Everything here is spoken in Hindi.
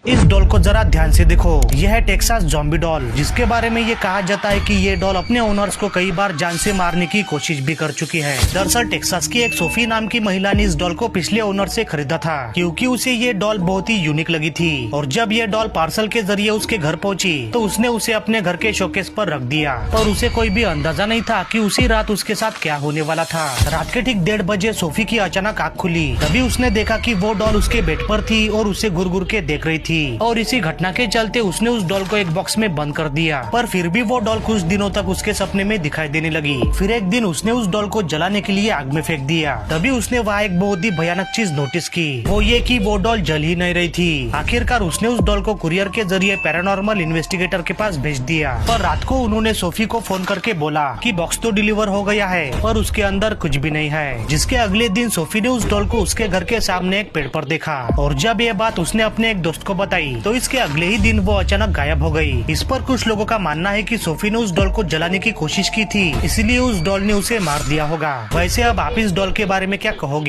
इस डॉल को जरा ध्यान से देखो। यह है टेक्सास ज़ॉम्बी डॉल, जिसके बारे में ये कहा जाता है कि ये डॉल अपने ओनर्स को कई बार जान से मारने की कोशिश भी कर चुकी है। दरअसल टेक्सास की एक सोफी नाम की महिला ने इस डॉल को पिछले ओनर से खरीदा था, क्योंकि उसे ये डॉल बहुत ही यूनिक लगी थी। और जब ये डॉल पार्सल के जरिए उसके घर पहुंची तो उसने उसे अपने घर के शोकेस पर रख दिया। और उसे कोई भी अंदाजा नहीं था कि उसी रात उसके साथ क्या होने वाला था। रात के ठीक 1:30 बजे सोफी की अचानक आँख खुली। तभी उसने देखा कि वो डॉल उसके बेड पर थी और उसे घूर घूर के देख रही थी। और इसी घटना के चलते उसने उस डॉल को एक बॉक्स में बंद कर दिया। पर फिर भी वो डॉल कुछ दिनों तक उसके सपने में दिखाई देने लगी। फिर एक दिन उसने उस डॉल को जलाने के लिए आग में फेंक दिया। तभी उसने वहाँ एक बहुत ही भयानक चीज नोटिस की, वो ये कि वो डॉल जल ही नहीं रही थी। आखिरकार उसने उस डॉल को कुरियर के जरिए पैरानॉर्मल इन्वेस्टिगेटर के पास भेज दिया। पर रात को उन्होंने सोफी को फोन करके बोला कि बॉक्स तो डिलीवर हो गया है, पर उसके अंदर कुछ भी नहीं है। जिसके अगले दिन सोफी ने उस डॉल को उसके घर के सामने एक पेड़ पर देखा। और जब ये बात उसने अपने एक दोस्त को बताई तो इसके अगले ही दिन वो अचानक गायब हो गई। इस पर कुछ लोगों का मानना है कि सोफी ने उस डॉल को जलाने की कोशिश की थी, इसलिए उस डॉल ने उसे मार दिया होगा। वैसे अब आप इस डॉल के बारे में क्या कहोगे?